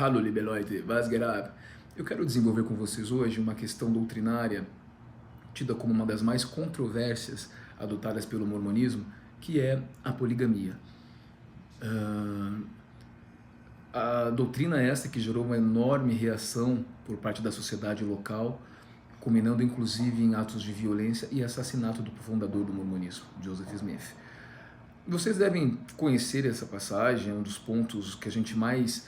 Hallo, liebe Leute, was geht ab? Eu quero desenvolver com vocês hoje uma questão doutrinária tida como uma das mais controvérsias adotadas pelo mormonismo, que é a poligamia. A doutrina essa que gerou uma enorme reação por parte da sociedade local, culminando inclusive em atos de violência e assassinato do fundador do mormonismo, Joseph Smith. Vocês devem conhecer essa passagem, é um dos pontos que a gente mais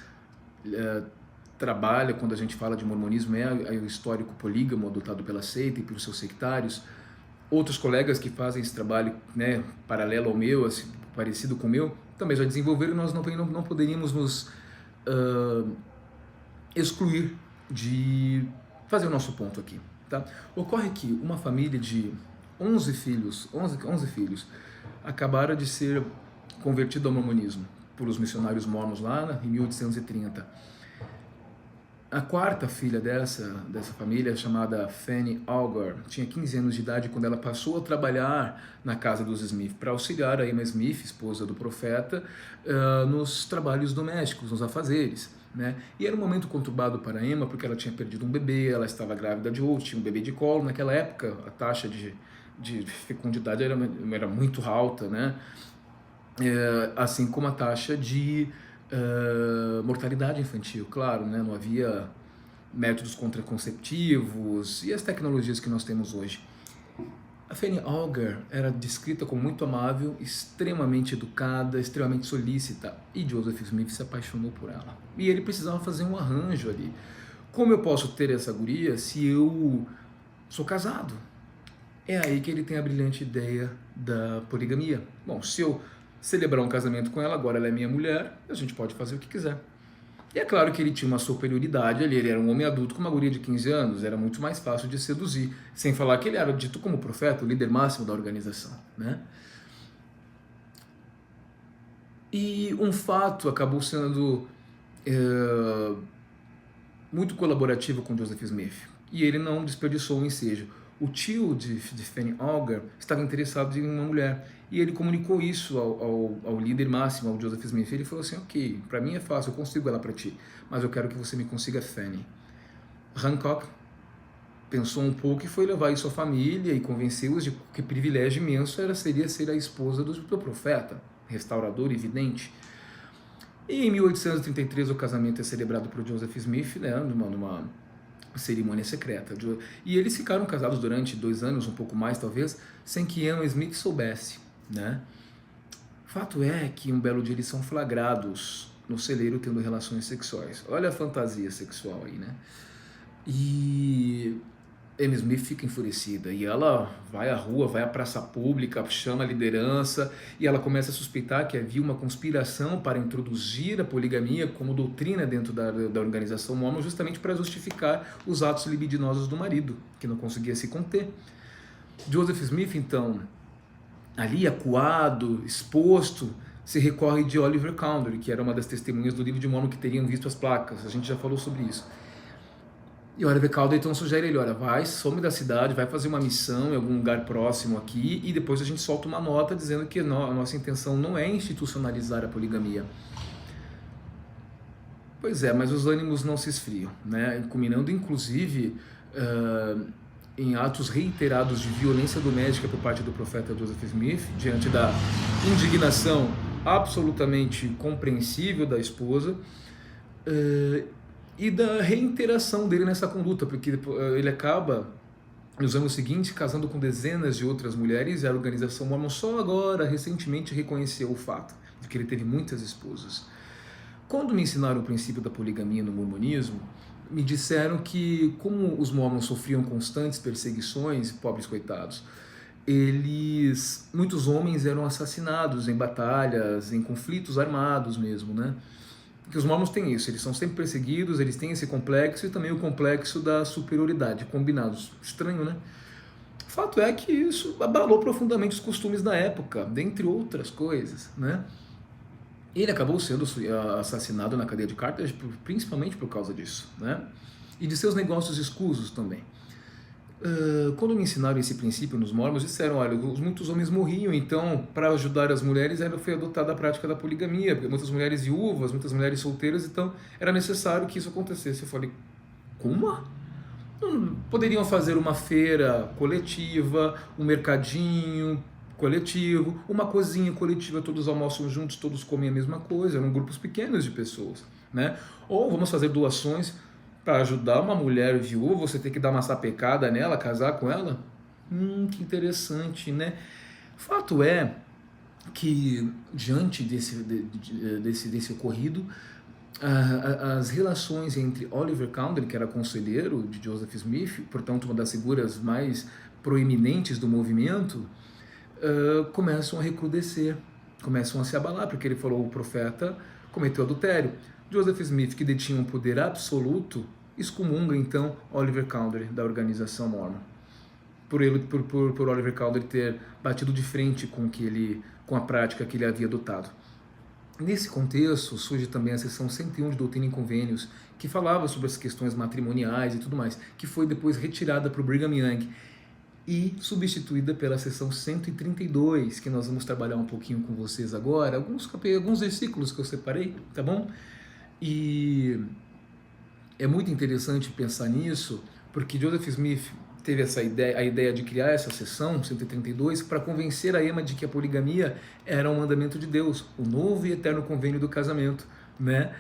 trabalha quando a gente fala de mormonismo, é o histórico polígamo adotado pela seita e pelos seus sectários. Outros colegas que fazem esse trabalho, né, paralelo ao meu, assim, parecido com o meu, também já desenvolveram, e nós não poderíamos nos excluir de fazer o nosso ponto aqui. Tá? Ocorre que uma família de 11 filhos acabaram de ser convertido ao mormonismo por os missionários mormons lá em 1830. A quarta filha dessa família, chamada Fanny Algar, tinha 15 anos de idade quando ela passou a trabalhar na casa dos Smith para auxiliar a Emma Smith, esposa do profeta, nos trabalhos domésticos, nos afazeres. Né? E era um momento conturbado para a Emma porque ela tinha perdido um bebê, ela estava grávida de outro, tinha um bebê de colo. Naquela época a taxa de fecundidade era muito alta, né? Assim como a taxa de mortalidade infantil, claro, né? Não havia métodos contraconceptivos e as tecnologias que nós temos hoje. A Fanny Algar era descrita como muito amável, extremamente educada, extremamente solícita, e Joseph Smith se apaixonou por ela. E ele precisava fazer um arranjo ali. Como eu posso ter essa guria se eu sou casado? É aí que ele tem a brilhante ideia da poligamia. Bom, se eu celebrar um casamento com ela, agora ela é minha mulher, a gente pode fazer o que quiser. E é claro que ele tinha uma superioridade ali, ele era um homem adulto com uma guria de 15 anos, era muito mais fácil de seduzir, sem falar que ele era dito como profeta, o líder máximo da organização, né? E um fato acabou sendo muito colaborativo com Joseph Smith, e ele não desperdiçou o ensejo. O tio de Fanny Algar estava interessado em uma mulher, e ele comunicou isso ao líder máximo, ao Joseph Smith. Ele falou assim: ok, para mim é fácil, eu consigo ela para ti, mas eu quero que você me consiga Fanny. Hancock pensou um pouco e foi levar isso à família e convenceu-os de que privilégio imenso seria ser a esposa do profeta, restaurador e vidente. E em 1833 o casamento é celebrado por Joseph Smith, né, numa cerimônia secreta. E eles ficaram casados durante 2 anos, um pouco mais talvez, sem que Emma Smith soubesse, né? Fato é que um belo dia eles são flagrados no celeiro tendo relações sexuais. Olha a fantasia sexual aí, né? E Emma Smith fica enfurecida e ela vai à rua, vai à praça pública, chama a liderança e ela começa a suspeitar que havia uma conspiração para introduzir a poligamia como doutrina dentro da organização mormon, justamente para justificar os atos libidinosos do marido, que não conseguia se conter. Joseph Smith, então, ali acuado, exposto, se recorre de Oliver Cowdery, que era uma das testemunhas do livro de Mormon que teriam visto as placas. A gente já falou sobre isso. E Oliver Cowdery então sugere ele: olha, vai, some da cidade, vai fazer uma missão em algum lugar próximo aqui e depois a gente solta uma nota dizendo que a nossa intenção não é institucionalizar a poligamia. Pois é, mas os ânimos não se esfriam, né? Culminando inclusive em atos reiterados de violência doméstica por parte do profeta Joseph Smith, diante da indignação absolutamente compreensível da esposa, e da reiteração dele nessa conduta, porque ele acaba, nos anos seguintes, casando com dezenas de outras mulheres, e a organização mormon só agora, recentemente, reconheceu o fato de que ele teve muitas esposas. Quando me ensinaram o princípio da poligamia no mormonismo, me disseram que, como os mormons sofriam constantes perseguições, pobres coitados, muitos homens eram assassinados em batalhas, em conflitos armados mesmo, né? Que os mormons têm isso, eles são sempre perseguidos, eles têm esse complexo e também o complexo da superioridade, combinados. Estranho, né? O fato é que isso abalou profundamente os costumes da época, dentre outras coisas, né? Ele acabou sendo assassinado na cadeia de Carthage principalmente por causa disso, né? E de seus negócios escusos também. Quando me ensinaram esse princípio nos Mormons, disseram, olha, muitos homens morriam, então, para ajudar as mulheres, foi adotada a prática da poligamia, porque muitas mulheres viúvas, muitas mulheres solteiras, então era necessário que isso acontecesse. Eu falei, como? Não poderiam fazer uma feira coletiva, um mercadinho coletivo, uma cozinha coletiva, todos almoçam juntos, todos comem a mesma coisa, eram grupos pequenos de pessoas, né? Ou vamos fazer doações para ajudar uma mulher viúva, você tem que dar uma sapecada nela, casar com ela? Que interessante, né? Fato é que, diante desse ocorrido, as relações entre Oliver Cowdery, que era conselheiro de Joseph Smith, portanto uma das figuras mais proeminentes do movimento, começam a recrudescer, começam a se abalar, porque ele falou, o profeta cometeu adultério. Joseph Smith, que detinha um poder absoluto, excomunga então Oliver Cowdery da organização Mormon. Por Oliver Cowdery ter batido de frente com a prática que ele havia adotado. Nesse contexto, surge também a seção 101 de Doutrina e Convênios, que falava sobre as questões matrimoniais e tudo mais, que foi depois retirada para o Brigham Young e substituída pela seção 132, que nós vamos trabalhar um pouquinho com vocês agora, alguns versículos que eu separei, tá bom? E é muito interessante pensar nisso, porque Joseph Smith teve a ideia de criar essa seção 132 para convencer a Emma de que a poligamia era um mandamento de Deus, o novo e eterno convênio do casamento, né?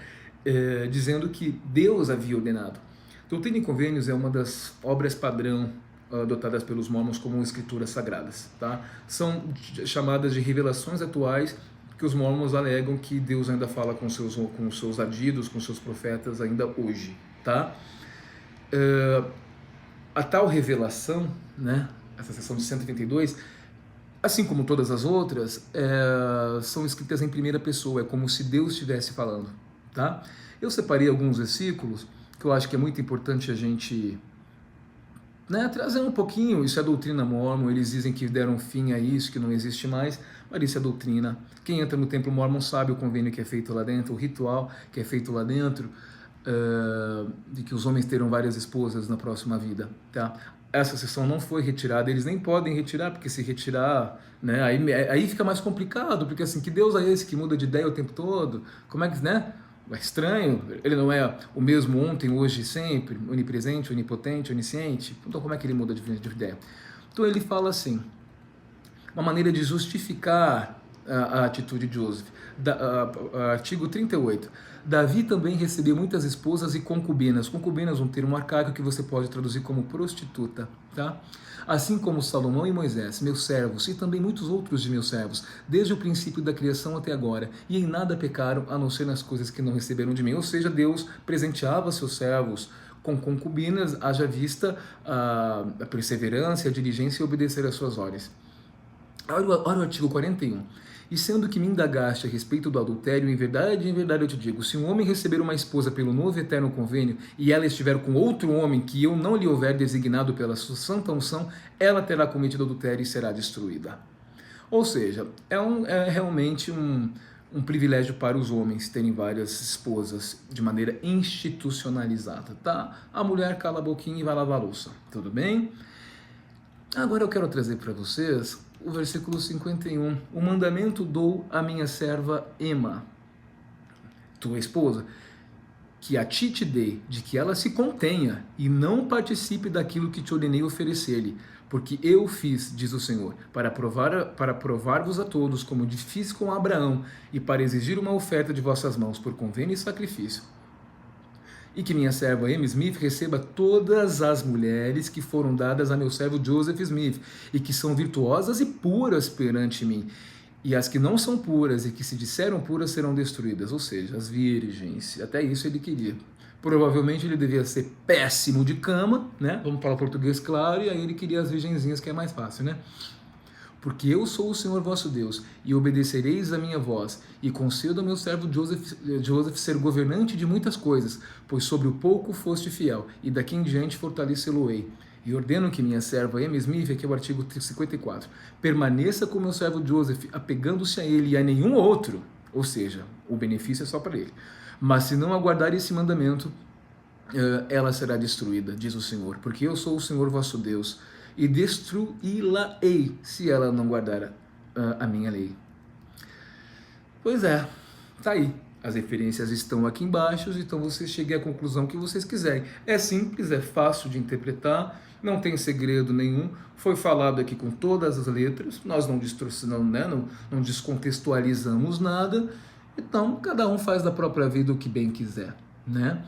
Dizendo que Deus havia ordenado. Doutrina e Convênios é uma das obras padrão adotadas pelos mormons como escrituras sagradas, tá? São chamadas de revelações atuais que os mormons alegam que Deus ainda fala com seus adidos, com seus profetas ainda hoje, tá? A tal revelação, né, essa seção de 132, assim como todas as outras, são escritas em primeira pessoa, é como se Deus estivesse falando, tá? Eu separei alguns versículos que eu acho que é muito importante a gente, né, trazer um pouquinho. Isso é doutrina mormon, eles dizem que deram fim a isso, que não existe mais, mas isso é doutrina. Quem entra no templo mormon sabe o convênio que é feito lá dentro, o ritual que é feito lá dentro, de que os homens terão várias esposas na próxima vida, tá? Essa seção não foi retirada, eles nem podem retirar, porque se retirar, né, aí fica mais complicado, porque assim, que Deus é esse que muda de ideia o tempo todo? Como é que, né? É estranho, ele não é o mesmo ontem, hoje e sempre, onipresente, onipotente, onisciente, então como é que ele muda de ideia? Então ele fala assim, uma maneira de justificar a atitude de Joseph, artigo 38, Davi também recebeu muitas esposas e concubinas. Concubinas é um termo arcaico que você pode traduzir como prostituta, tá? Assim como Salomão e Moisés, meus servos, e também muitos outros de meus servos, desde o princípio da criação até agora, e em nada pecaram, a não ser nas coisas que não receberam de mim. Ou seja, Deus presenteava seus servos com concubinas, haja vista a perseverança, a diligência e obedecer às suas ordens. Olha o artigo 41. E sendo que me indagaste a respeito do adultério, em verdade eu te digo, se um homem receber uma esposa pelo novo e eterno convênio, e ela estiver com outro homem que eu não lhe houver designado pela sua santa unção, ela terá cometido adultério e será destruída. Ou seja, é realmente um privilégio para os homens terem várias esposas de maneira institucionalizada, tá? A mulher cala a boquinha e vai lavar a louça, tudo bem? Agora eu quero trazer para vocês o versículo 51. O mandamento dou à minha serva Emma, tua esposa, que a ti te dei, de que ela se contenha e não participe daquilo que te ordenei oferecer-lhe, porque eu fiz, diz o Senhor, para provar-vos a todos, como fiz com Abraão, e para exigir uma oferta de vossas mãos por convênio e sacrifício. E que minha serva Emma Smith receba todas as mulheres que foram dadas a meu servo Joseph Smith, e que são virtuosas e puras perante mim, e as que não são puras e que se disseram puras serão destruídas, ou seja, as virgens. Até isso ele queria. Provavelmente ele devia ser péssimo de cama, né? Vamos falar português claro, e aí ele queria as virgenzinhas, que é mais fácil, né? Porque eu sou o Senhor vosso Deus, e obedecereis a minha voz, e concedo ao meu servo Joseph ser governante de muitas coisas, pois sobre o pouco foste fiel, e daqui em diante fortalecê-lo-ei. E ordeno que minha serva Emma Smith, aqui é o artigo 54, permaneça com meu servo Joseph, apegando-se a ele e a nenhum outro, ou seja, o benefício é só para ele. Mas se não aguardar esse mandamento, ela será destruída, diz o Senhor, porque eu sou o Senhor vosso Deus, e destruí-la-ei, se ela não guardar a minha lei. Pois é, tá aí. As referências estão aqui embaixo, então vocês cheguem à conclusão que vocês quiserem. É simples, é fácil de interpretar, não tem segredo nenhum, foi falado aqui com todas as letras, nós não distorcionamos, né? Não descontextualizamos nada, então cada um faz da própria vida o que bem quiser, né?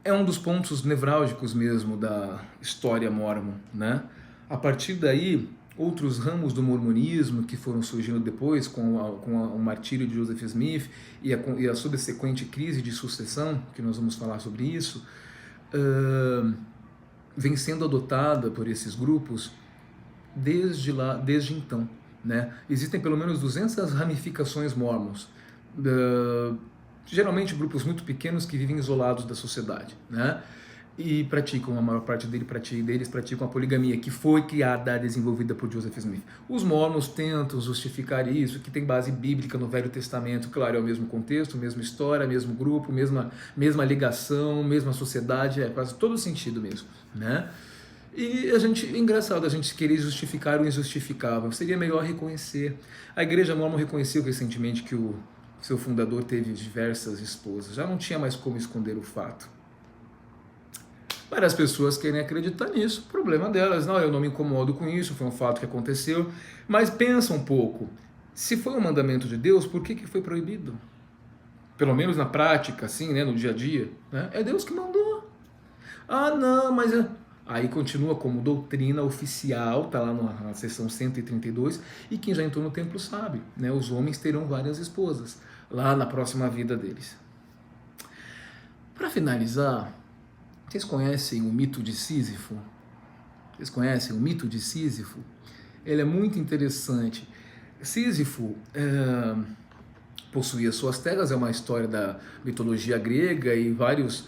É um dos pontos nevrálgicos mesmo da história mórmon, né? A partir daí, outros ramos do mormonismo que foram surgindo depois com o martírio de Joseph Smith e a subsequente crise de sucessão, que nós vamos falar sobre isso, vem sendo adotada por esses grupos desde então, né? Existem pelo menos 200 ramificações mormons, geralmente grupos muito pequenos que vivem isolados da sociedade, né? E praticam, a maior parte deles praticam a poligamia, que foi criada, desenvolvida por Joseph Smith. Os mormons tentam justificar isso, que tem base bíblica no Velho Testamento, claro, é o mesmo contexto, mesma história, mesmo grupo, mesma ligação, mesma sociedade, faz todo sentido mesmo, né? E engraçado a gente querer justificar o injustificável, seria melhor reconhecer. A igreja mormon reconheceu recentemente que o seu fundador teve diversas esposas, já não tinha mais como esconder o fato. Várias pessoas querem acreditar nisso, problema delas, não, eu não me incomodo com isso, foi um fato que aconteceu, mas pensa um pouco, se foi um mandamento de Deus, por que foi proibido? Pelo menos na prática, assim, né, no dia a dia, né? É Deus que mandou. Ah, não, mas... Aí continua como doutrina oficial, está lá na seção 132, e quem já entrou no templo sabe, né? Os homens terão várias esposas, lá na próxima vida deles. Para finalizar, vocês conhecem o mito de Sísifo? Vocês conhecem o mito de Sísifo? Ele é muito interessante. Sísifo possuía suas terras, é uma história da mitologia grega e vários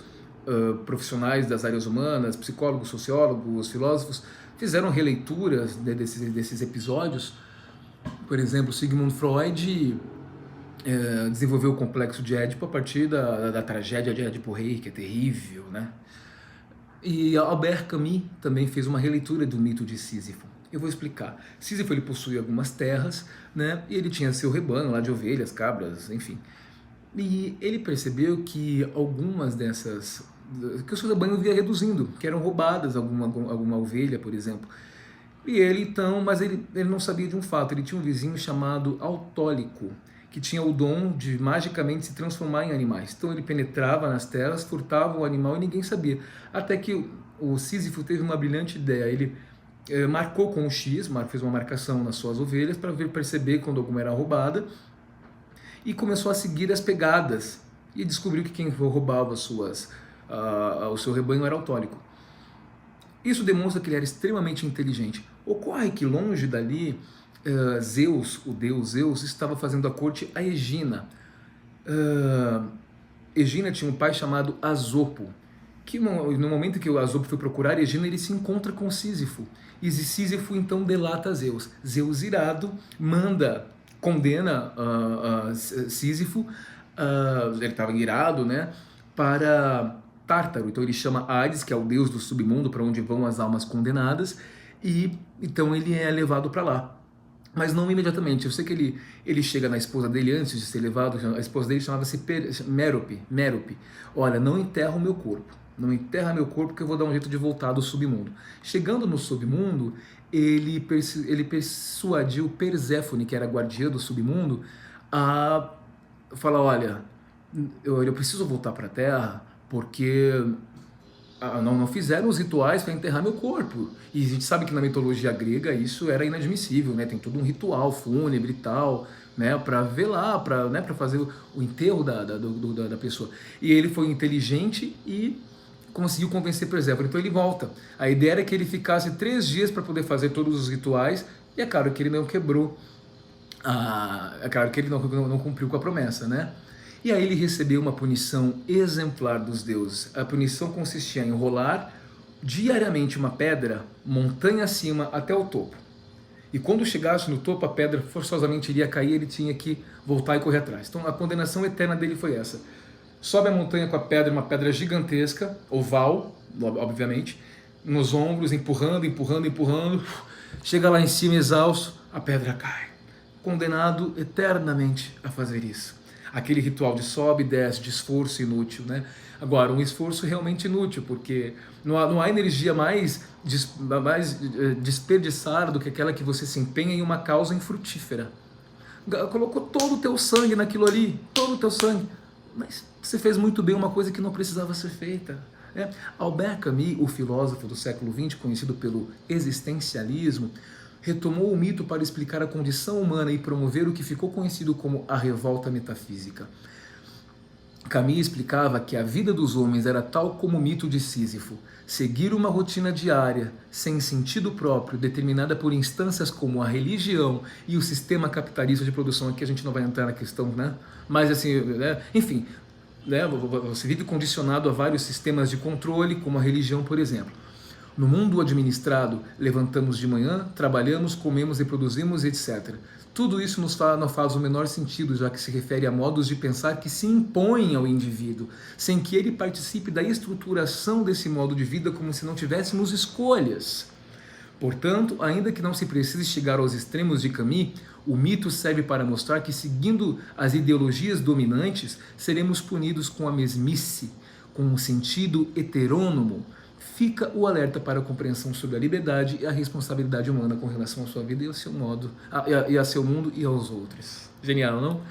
profissionais das áreas humanas, psicólogos, sociólogos, filósofos, fizeram releituras desses episódios. Por exemplo, Sigmund Freud desenvolveu o complexo de Édipo a partir da tragédia de Édipo Rei, que é terrível, né? E Albert Camus também fez uma releitura do mito de Sísifo. Eu vou explicar. Sísifo ele possuía algumas terras, né? E ele tinha seu rebanho lá de ovelhas, cabras, enfim. E ele percebeu que algumas dessas, que o seu rebanho via reduzindo, que eram roubadas alguma ovelha, por exemplo. E ele então, mas ele não sabia de um fato, ele tinha um vizinho chamado Autólico, que tinha o dom de magicamente se transformar em animais. Então ele penetrava nas terras, furtava o animal e ninguém sabia. Até que o Sísifo teve uma brilhante ideia, ele marcou com um X, fez uma marcação nas suas ovelhas para perceber quando alguma era roubada, e começou a seguir as pegadas e descobriu que quem roubava o seu rebanho era Autólico. Isso demonstra que ele era extremamente inteligente. Ocorre que longe dali, Zeus, o deus Zeus, estava fazendo a corte a Egina. Egina tinha um pai chamado Asopo, que no momento que o Asopo foi procurar Egina, ele se encontra com Sísifo. E Sísifo então delata Zeus. Zeus irado condena Sísifo, ele estava irado, né, para Tártaro. Então ele chama Hades, que é o deus do submundo, para onde vão as almas condenadas, e então ele é levado para lá. Mas não imediatamente. Eu sei que ele chega na esposa dele antes de ser levado. A esposa dele chamava-se Mérope. Olha, não enterra o meu corpo. Não enterra meu corpo que eu vou dar um jeito de voltar do submundo. Chegando no submundo, ele persuadiu Perséfone, que era a guardiã do submundo, a falar, olha, eu preciso voltar para a Terra porque não fizeram os rituais para enterrar meu corpo. E a gente sabe que na mitologia grega isso era inadmissível, né? Tem todo um ritual fúnebre e tal, né? Para velar, para fazer o enterro da pessoa. E ele foi inteligente e conseguiu convencer Perséfone, então ele volta. A ideia era que ele ficasse 3 dias para poder fazer todos os rituais, e é claro que ele não quebrou, é claro que ele não cumpriu com a promessa, né? E aí ele recebeu uma punição exemplar dos deuses. A punição consistia em rolar diariamente uma pedra, montanha acima, até o topo. E quando chegasse no topo, a pedra forçosamente iria cair, ele tinha que voltar e correr atrás. Então a condenação eterna dele foi essa. Sobe a montanha com a pedra, uma pedra gigantesca, oval, obviamente, nos ombros, empurrando, empurrando, empurrando. Chega lá em cima, exausto, a pedra cai. Condenado eternamente a fazer isso. Aquele ritual de sobe e desce, de esforço inútil, né? Agora, um esforço realmente inútil, porque não há energia mais desperdiçada do que aquela que você se empenha em uma causa infrutífera. Colocou todo o teu sangue naquilo ali, todo o teu sangue, mas você fez muito bem uma coisa que não precisava ser feita. Albert Camus, o filósofo do século XX, conhecido pelo existencialismo, retomou o mito para explicar a condição humana e promover o que ficou conhecido como a revolta metafísica. Camus explicava que a vida dos homens era tal como o mito de Sísifo, seguir uma rotina diária, sem sentido próprio, determinada por instâncias como a religião e o sistema capitalista de produção. Aqui a gente não vai entrar na questão, né? Mas assim, né? Enfim, né? Você vive condicionado a vários sistemas de controle, como a religião, por exemplo. No mundo administrado, levantamos de manhã, trabalhamos, comemos, reproduzimos, etc. Tudo isso não faz o menor sentido, já que se refere a modos de pensar que se impõem ao indivíduo, sem que ele participe da estruturação desse modo de vida, como se não tivéssemos escolhas. Portanto, ainda que não se precise chegar aos extremos de Camus, o mito serve para mostrar que, seguindo as ideologias dominantes, seremos punidos com a mesmice, com um sentido heterônomo. Fica o alerta para a compreensão sobre a liberdade e a responsabilidade humana com relação à sua vida e ao seu modo, e a seu mundo e aos outros. Genial, não?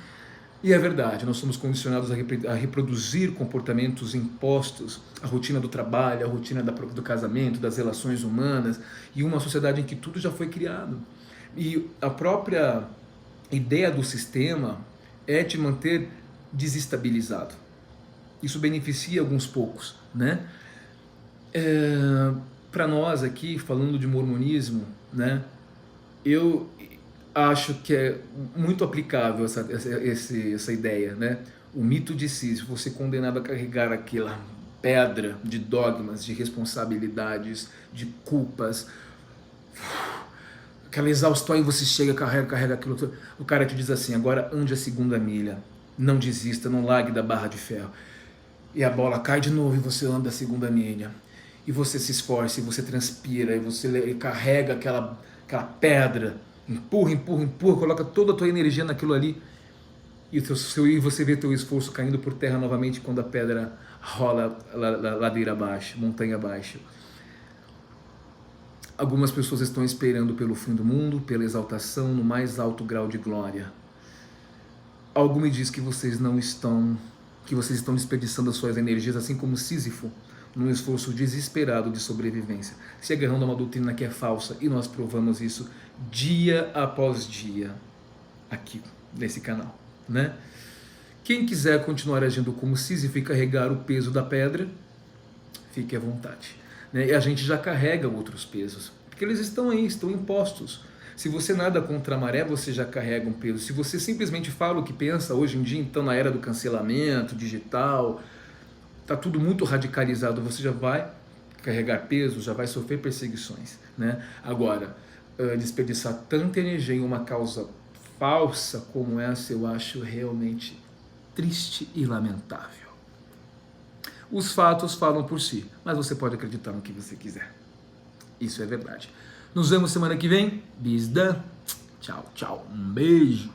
E é verdade, nós somos condicionados a reproduzir comportamentos impostos, a rotina do trabalho, a rotina do casamento, das relações humanas, e uma sociedade em que tudo já foi criado. E a própria ideia do sistema é te manter desestabilizado. Isso beneficia alguns poucos, né? Para nós aqui, falando de mormonismo, né, eu acho que é muito aplicável essa ideia, né? O mito de Sísifo, você condenado a carregar aquela pedra de dogmas, de responsabilidades, de culpas, aquela exaustão, e você chega, carrega aquilo. O cara te diz assim: agora ande a segunda milha, não desista, não largue da barra de ferro. E a bola cai de novo e você anda a segunda milha. E você se esforça, e você transpira, e você carrega aquela pedra, empurra, coloca toda a tua energia naquilo ali, e você vê teu esforço caindo por terra novamente quando a pedra rola ladeira abaixo, montanha abaixo. Algumas pessoas estão esperando pelo fim do mundo, pela exaltação no mais alto grau de glória. Algo me diz que vocês estão desperdiçando as suas energias, assim como Sísifo, num esforço desesperado de sobrevivência, se agarrando a uma doutrina que é falsa, e nós provamos isso dia após dia aqui nesse canal, né? Quem quiser continuar agindo como Sísifo e carregar o peso da pedra, fique à vontade, né? E a gente já carrega outros pesos, porque eles estão aí, estão impostos. Se você nada contra a maré, você já carrega um peso. Se você simplesmente fala o que pensa hoje em dia, então na era do cancelamento digital, está tudo muito radicalizado, você já vai carregar peso, já vai sofrer perseguições, né? Agora, desperdiçar tanta energia em uma causa falsa como essa, eu acho realmente triste e lamentável. Os fatos falam por si, mas você pode acreditar no que você quiser. Isso é verdade. Nos vemos semana que vem. Bis dan. Tchau, tchau. Um beijo.